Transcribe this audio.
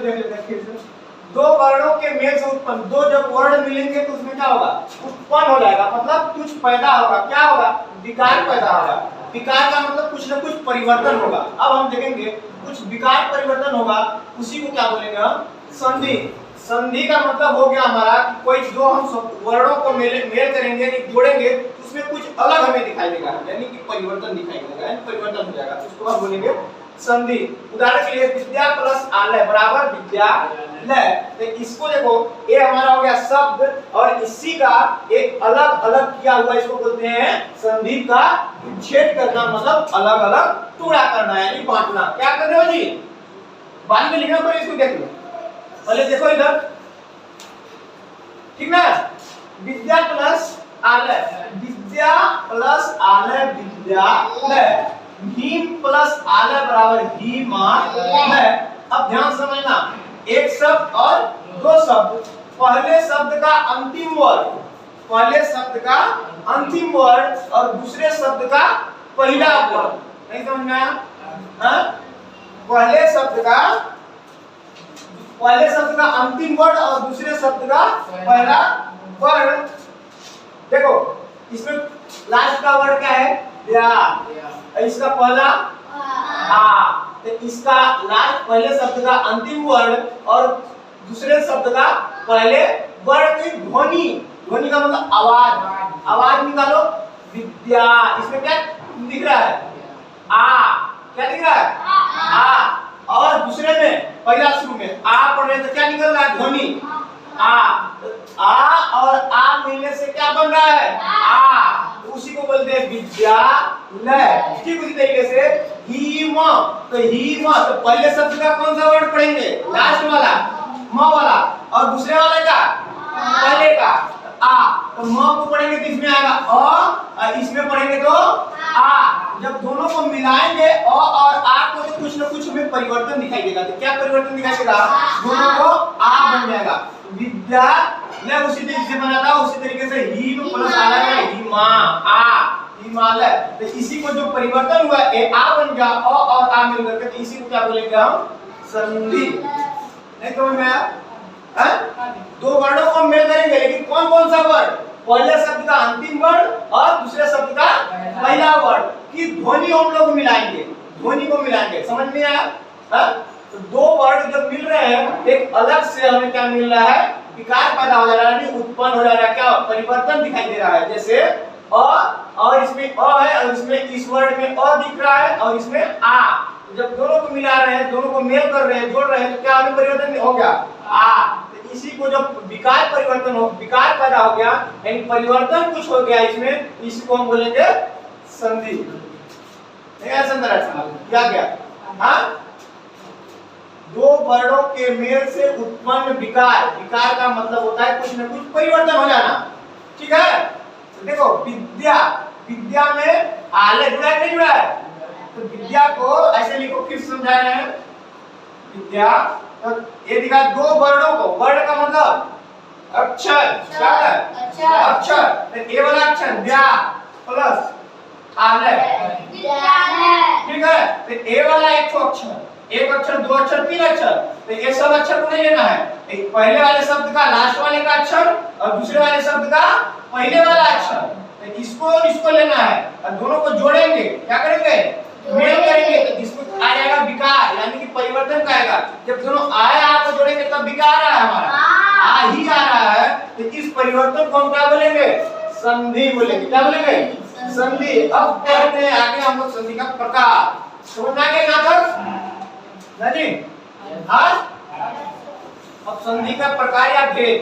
देख लेते हैं फिर से। दो वर्णों के मेल से उत्पन्न, दो जब वर्ण मिलेंगे तो उसमें क्या होगा, उत्पन्न हो जाएगा, मतलब कुछ पैदा होगा। क्या होगा, विकार पैदा होगा। विकार का मतलब कुछ न कुछ परिवर्तन होगा। अब हम देखेंगे कुछ विकार परिवर्तन होगा, उसी को क्या बोलेंगे हम, संधि। संधि का मतलब हो गया हमारा कि कोई जो हम वर्णों को मेल करेंगे, जोड़ेंगे, उसमें कुछ अलग हमें दिखाई देगा, यानी कि परिवर्तन दिखाई देगा, यानी परिवर्तन हो जाएगा, उसको हम बोलेंगे संधि। उदाहरण के लिए विद्या प्लस आलय बराबर विद्यालय। तो इसको देखो, ये हमारा हो गया शब्द और इसी का एक अलग अलग किया हुआ, इसको बोलते हैं संधि का विच्छेद करना, मतलब अलग अलग टुकड़ा करना, यानी बांटना। क्या कर रहे हो जी, बाद में लिखना पड़ेगा, इसको देख लो। पहले देखो इधर, ठीक ना, विद्या प्लस आलय, विद्या प्लस आलय विद्यालय, भीम प्लस आलय बराबर भीमालय। अब ध्यान समझना, एक शब्द और दो शब्द, पहले शब्द का अंतिम वर्ण, पहले शब्द का अंतिम वर्ण और दूसरे शब्द का पहला वर्ण, नहीं समझ में आया? पहले शब्द का अंतिम वर्ण और दूसरे शब्द का पहला वर्ण। देखो इसमें लास्ट का वर्ण क्या है, या, इसका पहला आ, तो इसका लास्ट पहले शब्द का अंतिम वर्ण और दूसरे शब्द का पहले वर्ण की ध्वनि, ध्वनि का मतलब आवाज, आवाज निकालो। विद्या, इसमें क्या दिख रहा है, आ, क्या दिख रहा है, आ, और दूसरे में पहला शुरू में आ पढ़ रहे तो क्या निकल रहा है, ध्वनि आ और आ मिलने से क्या बन रहा है, आ, उसी को बोलते हैं विद्यालय। ठीक उसी तरीके से हीम, तो हीम, तो पहले शब्द का कौन सा वर्ड पढ़ेंगे, लास्ट वाला म वाला, और दूसरे वाले का पहले का आ, तो म को पढ़ेंगे तो इसमें आएगा अ, इसमें पढ़ेंगे तो आ। जब दोनों को मिलाएंगे अ और आ को, तो कुछ न कुछ हमें परिवर्तन दिखाई देगा। तो क्या परिवर्तन दिखाई देगा, दोनों को आ बन जाएगा। विद्यालय उसी तरीके से बना था, उसी तरीके से हीम प्लस आलय हिमा, आ, हिमालय। तो इसी को जो परिवर्तन हुआ ए आ बन गया, अ और आ मिल करके, तो इसी को क्या बोलेंगे हम, संधि। नहीं समझ में आया? दो वर्णों को मेल करेंगे, लेकिन कौन कौन सा वर्ण, पहले शब्द का अंतिम वर्ण और दूसरे शब्द का पहला वर्ण की ध्वनि हम लोग मिलाएंगे, ध्वनि को मिलाएंगे। समझ में आया? तो दो वर्ण जब मिल रहे हैं, एक अलग से हमें क्या मिल रहा है, विकार पैदा हो जा रहा है, उत्पन्न हो जा रहा है, क्या परिवर्तन दिखाई दे रहा है। जैसे अ, और इसमें अ है और इसमें इस वर्ड में अ दिख रहा है और इसमें आ, जब दोनों को मिला रहे हैं, दोनों को मेल कर रहे हैं, जोड़ रहे हैं, तो क्या हमें परिवर्तन हो गया, आ। तो इसी को जब विकार परिवर्तन हो, विकार पैदा हो गया, यानी परिवर्तन कुछ हो गया इसमें, इसको हम बोलेंगे संधि। क्या क्या, हाँ, दो वर्णों के मेल से उत्पन्न विकार, विकार का मतलब होता है कुछ न कुछ परिवर्तन हो जाना। ठीक है, तो देखो विद्या, विद्या में आलय जुड़ा है, नहीं जुड़ा है, तो विद्या को ऐसे लिखो, फिर समझा रहे हैं। विद्या, तो ये दिखा दो वर्णों को, वर्ण का मतलब अक्षर, क्या है, अक्षर, तो ये वाला अक्षर व्या प्लस आलय, ठीक है, तो ये वाला एक अक्षर, एक अक्षर, दो अक्षर, तीन अक्षर, तो ये सब अक्षर को नहीं लेना है, एक पहले वाले शब्द का लास्ट वाले का अक्षर और दूसरे वाले शब्द का पहले वाला अक्षर, तो इसको और इसको लेना है और दोनों को जोड़ेंगे, क्या करेंगे, मेल करेंगे, तो इसको आ जाएगा विकार, यानी कि परिवर्तन का आएगा। जब दोनों आया आ को जोड़ेंगे तब विकार आ हमारा, आ ही आ रहा है, तो इस परिवर्तन को हम क्या बोलेंगे, संधि बोलेंगे। क्या बोलेंगे, संधि। अब पढ़ते हैं आगे हम लोग संधि का प्रकार, समझ आ गया यहाँ तक? नहीं, हाँ, अब संधि का प्रकार या भेद,